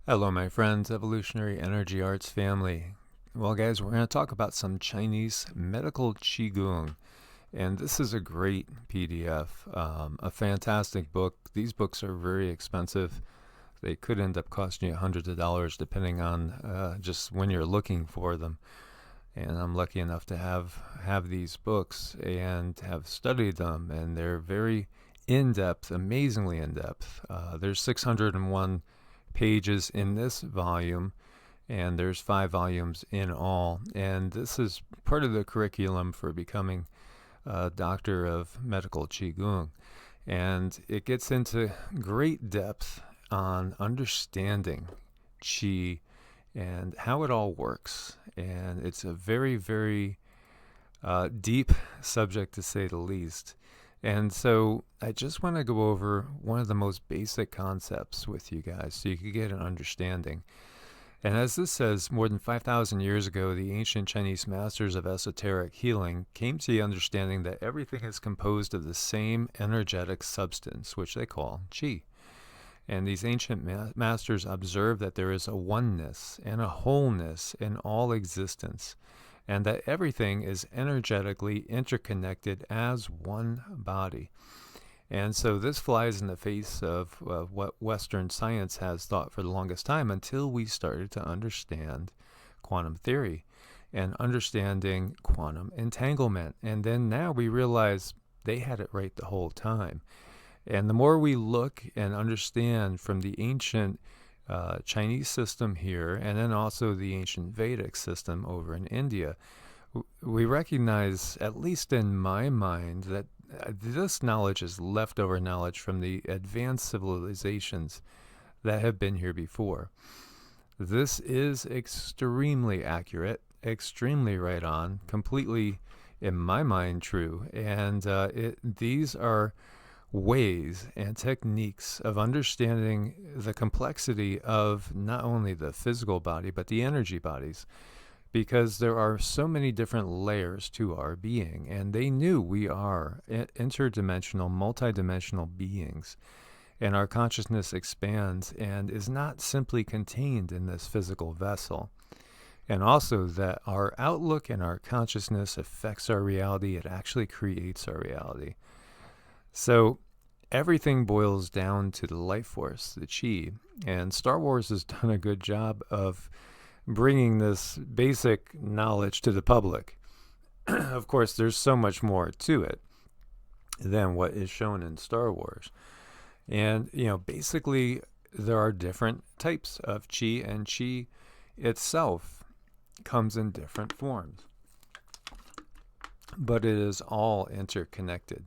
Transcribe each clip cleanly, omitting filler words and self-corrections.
Hello, my friends, Evolutionary Energy Arts family. Well, guys, we're going to talk about some Chinese medical Qigong. And this is a great PDF, a fantastic book. These books are very expensive. They could end up costing you hundreds of dollars depending on just when you're looking for them. And I'm lucky enough to have these books and have studied them. And they're very in-depth, amazingly in-depth. There's 601 pages in this volume, and there's 5 volumes in all. And this is part of the curriculum for becoming a doctor of medical Qigong. And it gets into great depth on understanding Qi and how it all works. And it's a very, very deep subject, to say the least. And so I just want to go over one of the most basic concepts with you guys so you can get an understanding. And as this says, more than 5,000 years ago, the ancient Chinese masters of esoteric healing came to the understanding that everything is composed of the same energetic substance, which they call Qi. And these ancient masters observed that there is a oneness and a wholeness in all existence, and that everything is energetically interconnected as one body. And so this flies in the face of what Western science has thought for the longest time, until we started to understand quantum theory and understanding quantum entanglement. And then now we realize they had it right the whole time. And the more we look and understand from the ancient Chinese system here, and then also the ancient Vedic system over in India, we recognize, at least in my mind, that this knowledge is leftover knowledge from the advanced civilizations that have been here before. This is extremely accurate, extremely right on, completely, in my mind, true. And these are ways and techniques of understanding the complexity of not only the physical body, but the energy bodies, because there are so many different layers to our being. And they knew we are interdimensional, multidimensional beings, and our consciousness expands and is not simply contained in this physical vessel. And also that our outlook and our consciousness affects our reality. It actually creates our reality. So everything boils down to the life force, the Qi. And Star Wars has done a good job of bringing this basic knowledge to the public. Of course, there's so much more to it than what is shown in Star Wars. And, basically, there are different types of Qi, and Qi itself comes in different forms. But it is all interconnected.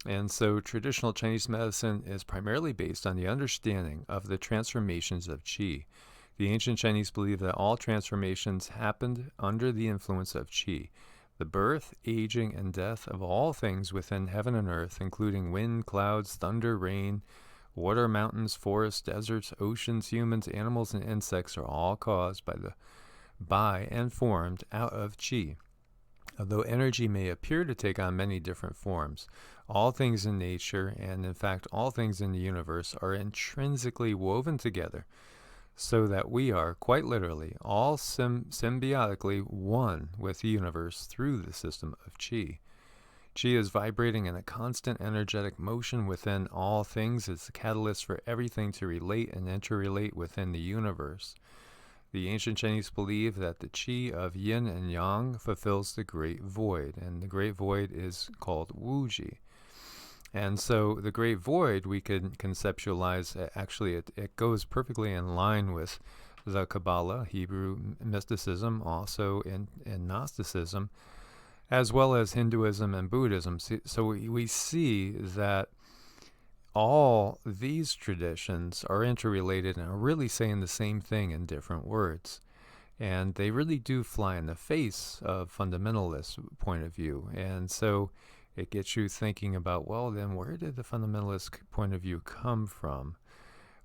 And so traditional Chinese medicine is primarily based on the understanding of the transformations of Qi. The ancient Chinese believed that all transformations happened under the influence of Qi. The birth, aging, and death of all things within heaven and earth, including wind, clouds, thunder, rain, water, mountains, forests, deserts, oceans, humans, animals, and insects, are all caused by and formed out of Qi. Although energy may appear to take on many different forms, all things in nature, and in fact all things in the universe, are intrinsically woven together, so that we are, quite literally, all symbiotically one with the universe through the system of Qi. Qi is vibrating in a constant energetic motion within all things. It's the catalyst for everything to relate and interrelate within the universe. The ancient Chinese believe that the Qi of yin and yang fulfills the great void, and the great void is called Wuji. And so the great void, we can conceptualize, actually it goes perfectly in line with the Kabbalah, Hebrew mysticism, also in Gnosticism, as well as Hinduism and Buddhism. So we see that all these traditions are interrelated and are really saying the same thing in different words. And they really do fly in the face of fundamentalist point of view. And so it gets you thinking about, well, then where did the fundamentalist point of view come from?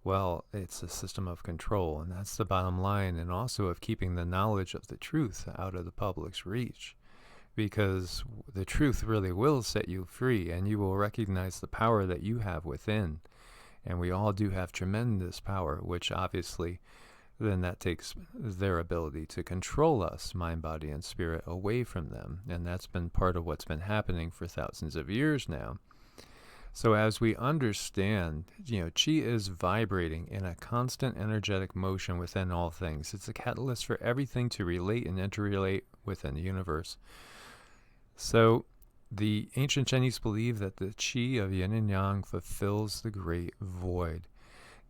Well, it's a system of control, and that's the bottom line, and also of keeping the knowledge of the truth out of the public's reach. Because the truth really will set you free, and you will recognize the power that you have within. And we all do have tremendous power, which obviously then that takes their ability to control us, mind, body, and spirit, away from them. And that's been part of what's been happening for thousands of years now. So as we understand, Qi is vibrating in a constant energetic motion within all things. It's a catalyst for everything to relate and interrelate within the universe. So the ancient Chinese believe that the Qi of yin and yang fulfills the great void.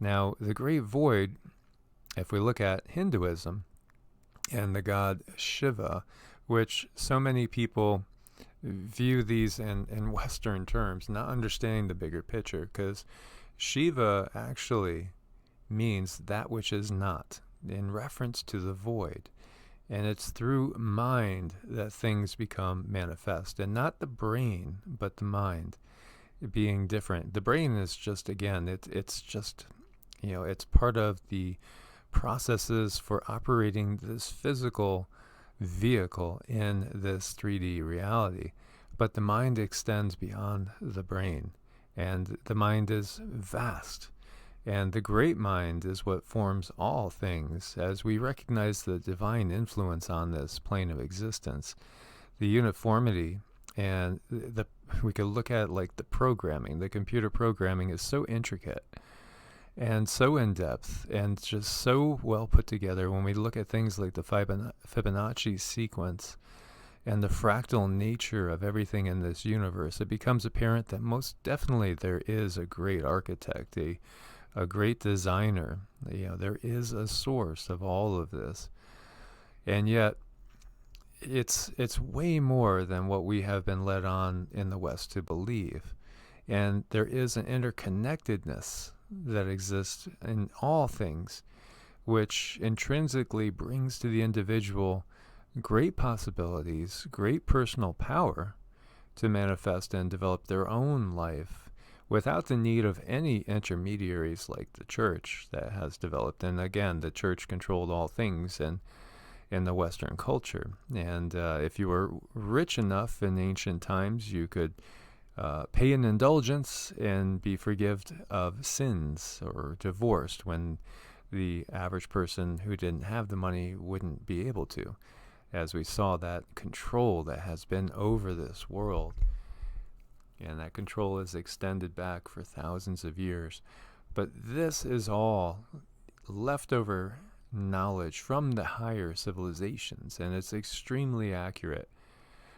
Now, the great void, if we look at Hinduism and the god Shiva, which so many people view these in Western terms, not understanding the bigger picture, because Shiva actually means that which is not, in reference to the void. And it's through mind that things become manifest, and not the brain, but the mind being different. The brain is just, again, it's just, it's part of the processes for operating this physical vehicle in this 3D reality. But the mind extends beyond the brain, and the mind is vast. And the great mind is what forms all things. As we recognize the divine influence on this plane of existence, the uniformity, and we could look at like the programming. The computer programming is so intricate and so in-depth and just so well put together. When we look at things like the Fibonacci sequence and the fractal nature of everything in this universe, it becomes apparent that most definitely there is a great architect, a great designer. There is a source of all of this. And yet, it's way more than what we have been led on in the West to believe. And there is an interconnectedness that exists in all things, which intrinsically brings to the individual great possibilities, great personal power to manifest and develop their own life without the need of any intermediaries like the church that has developed. And again, the church controlled all things in the Western culture. And if you were rich enough in ancient times, you could pay an indulgence and be forgiven of sins or divorced, when the average person who didn't have the money wouldn't be able to, as we saw that control that has been over this world. And that control is extended back for thousands of years. But this is all leftover knowledge from the higher civilizations, and it's extremely accurate.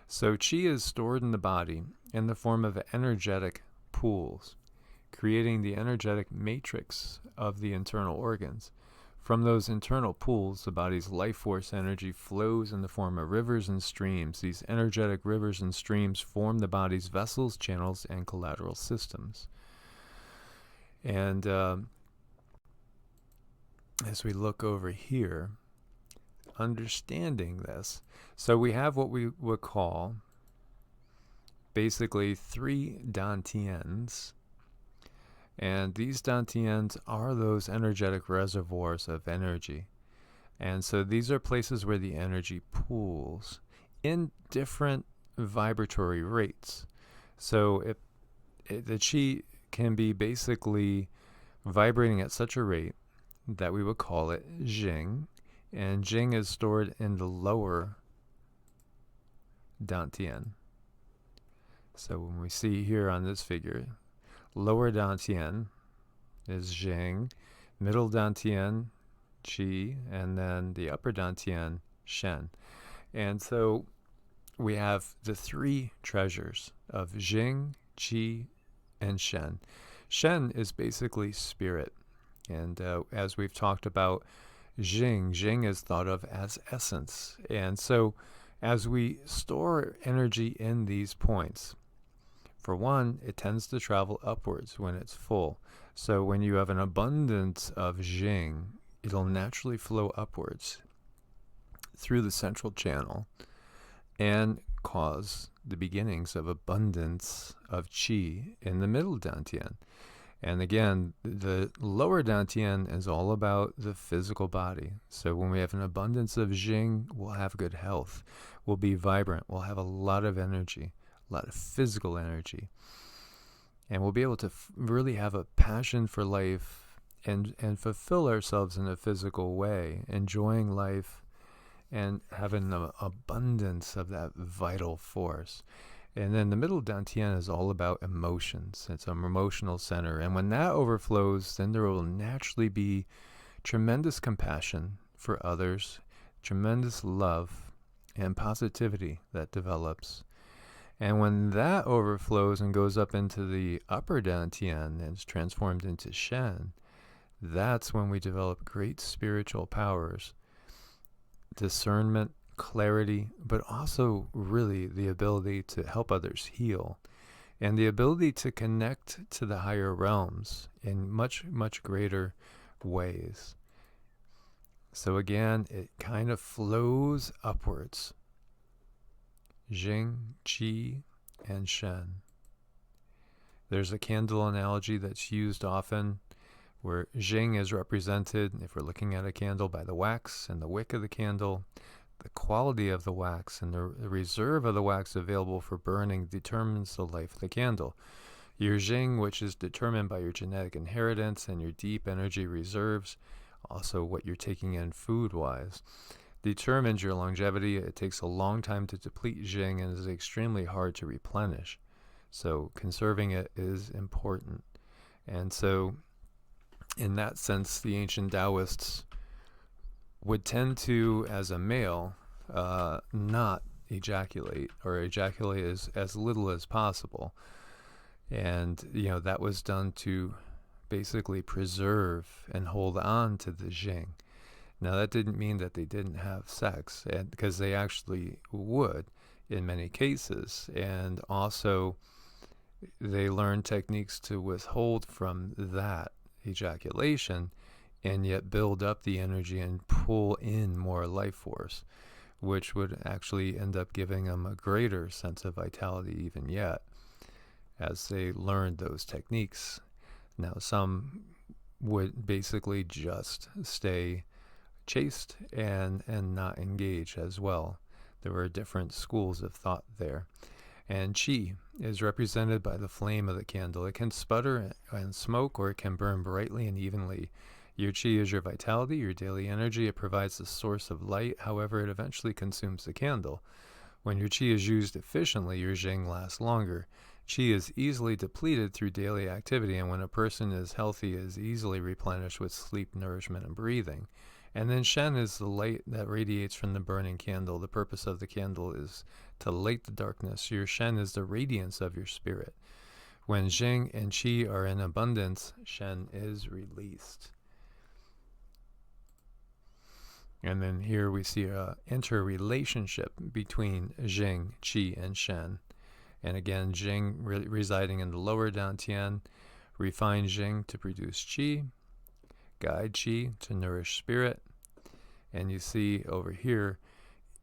So Qi is stored in the body in the form of energetic pools, creating the energetic matrix of the internal organs. From those internal pools, the body's life force energy flows in the form of rivers and streams. These energetic rivers and streams form the body's vessels, channels, and collateral systems. And as we look over here, understanding this, so we have what we would call basically 3 Dantiens. And these Dantiens are those energetic reservoirs of energy. And so these are places where the energy pools in different vibratory rates. So the Qi can be basically vibrating at such a rate that we would call it Jing. And Jing is stored in the lower Dantien. So when we see here on this figure, lower Dantien is Jing, middle Dantien, Qi, and then the upper Dantien, Shen. And so we have the 3 treasures of Jing, Qi, and Shen. Shen is basically spirit. And as we've talked about, Jing is thought of as essence. And so as we store energy in these points, for one, it tends to travel upwards when it's full. So when you have an abundance of Jing, it'll naturally flow upwards through the central channel and cause the beginnings of abundance of Qi in the middle Dantien. And again, the lower Dantien is all about the physical body. So when we have an abundance of Jing, we'll have good health. We'll be vibrant. We'll have a lot of energy, a lot of physical energy. And we'll be able to really have a passion for life and fulfill ourselves in a physical way, enjoying life and having an abundance of that vital force. And then the middle Dantien is all about emotions. It's an emotional center. And when that overflows, then there will naturally be tremendous compassion for others, tremendous love and positivity that develops. And when that overflows and goes up into the upper Dantian and is transformed into Shen, that's when we develop great spiritual powers, discernment, clarity, but also really the ability to help others heal and the ability to connect to the higher realms in much, much greater ways. So again, it kind of flows upwards. Jing, Qi, and Shen. There's a candle analogy that's used often where Jing is represented, if we're looking at a candle, by the wax and the wick of the candle. The quality of the wax and the reserve of the wax available for burning determines the life of the candle. Your Jing, which is determined by your genetic inheritance and your deep energy reserves, also what you're taking in food-wise, determines your longevity. It takes a long time to deplete Jing and is extremely hard to replenish. So conserving it is important. And so in that sense, the ancient Taoists would tend to, as a male, not ejaculate, or ejaculate as little as possible. And, that was done to basically preserve and hold on to the Jing. Now, that didn't mean that they didn't have sex, because they actually would in many cases. And also, they learned techniques to withhold from that ejaculation and yet build up the energy and pull in more life force, which would actually end up giving them a greater sense of vitality even yet as they learned those techniques. Now, some would basically just stay chaste and not engage as well. There were different schools of thought there. And Qi is represented by the flame of the candle. It can sputter and smoke, or it can burn brightly and evenly. Your Qi is your vitality, your daily energy. It provides the source of light. However, it eventually consumes the candle. When your Qi is used efficiently, your Jing lasts longer. Qi is easily depleted through daily activity, and when a person is healthy, it is easily replenished with sleep, nourishment, and breathing. And then Shen is the light that radiates from the burning candle. The purpose of the candle is to light the darkness. Your Shen is the radiance of your spirit. When Jing and Qi are in abundance, Shen is released. And then here we see an interrelationship between Jing, Qi, and Shen. And again, Jing residing in the lower Dantian, refine Jing to produce Qi, guide Qi to nourish spirit. And you see over here,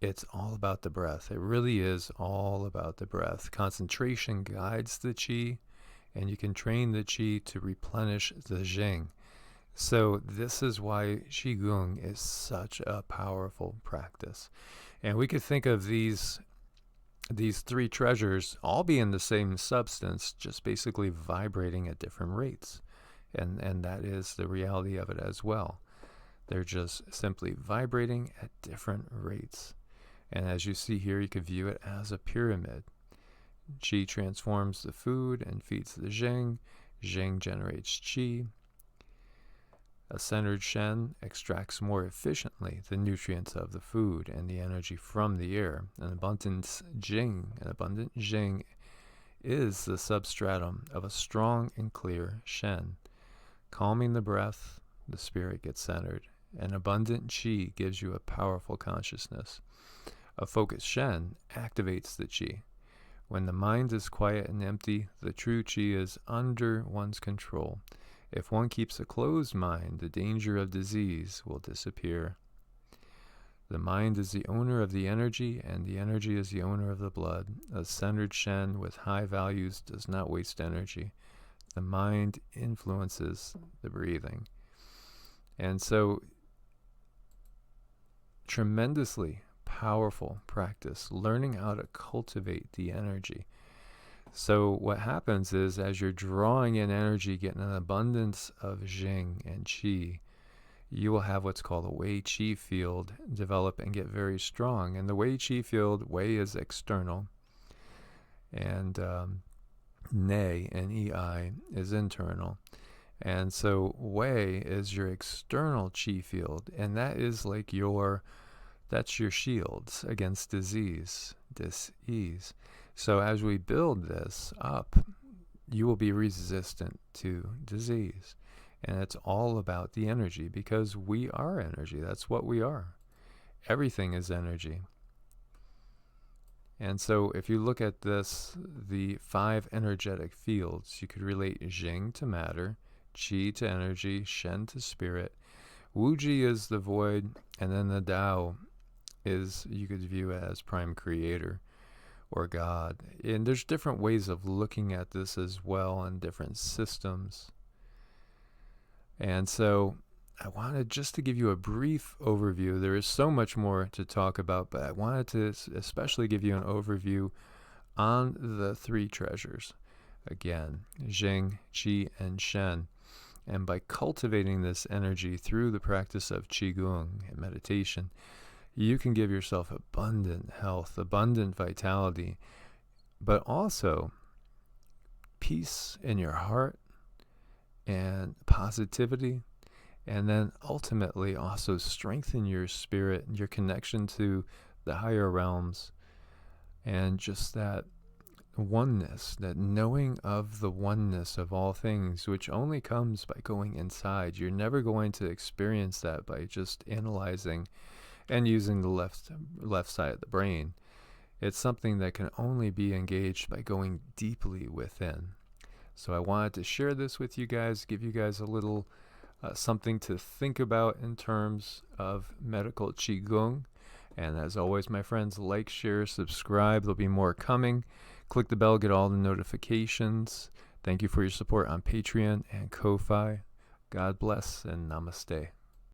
it's all about the breath. It really is all about the breath. Concentration guides the Qi, and you can train the Qi to replenish the Jing. So this is why Qigong is such a powerful practice. And we could think of these three treasures all being the same substance, just basically vibrating at different rates. And that is the reality of it as well. They're just simply vibrating at different rates. And as you see here, you can view it as a pyramid. Qi transforms the food and feeds the Jing. Jing generates Qi. A centered Shen extracts more efficiently the nutrients of the food and the energy from the air. An abundant Jing is the substratum of a strong and clear Shen. Calming the breath, the spirit gets centered. An abundant Qi gives you a powerful consciousness. A focused Shen activates the Qi. When the mind is quiet and empty, the true Qi is under one's control. If one keeps a closed mind, the danger of disease will disappear. The mind is the owner of the energy, and the energy is the owner of the blood. A centered Shen with high values does not waste energy. The mind influences the breathing. And so, tremendously powerful practice, learning how to cultivate the energy. So what happens is, as you're drawing in energy, getting an abundance of Jing and Qi, you will have what's called a Wei Qi field develop and get very strong. And the Wei Qi field, Wei is external, and Nei and Ei is internal. And so Wei is your external Qi field, and that is like that's your shields against disease, dis-ease. So as we build this up, you will be resistant to disease. And it's all about the energy, because we are energy. That's what we are. Everything is energy. And so if you look at this, the 5 energetic fields, you could relate Jing to matter, Qi to energy, Shen to spirit, Wuji is the void, and then the Tao is, you could view it as prime creator or God. And there's different ways of looking at this as well, and different systems. And so I wanted just to give you a brief overview. There is so much more to talk about, but I wanted to especially give you an overview on the 3 treasures. Again, Jing, Qi, and Shen. And by cultivating this energy through the practice of Qigong and meditation, you can give yourself abundant health, abundant vitality, but also peace in your heart and positivity, and then ultimately also strengthen your spirit, your connection to the higher realms, and just that oneness, that knowing of the oneness of all things, which only comes by going inside. You're never going to experience that by just analyzing and using the left side of the brain. It's something that can only be engaged by going deeply within. So I wanted to share this with you guys, give you guys a little something to think about in terms of medical Qigong. And as always, my friends, like, share, subscribe. There'll be more coming. Click the bell, get all the notifications. Thank you for your support on Patreon and Ko-Fi. God bless and namaste.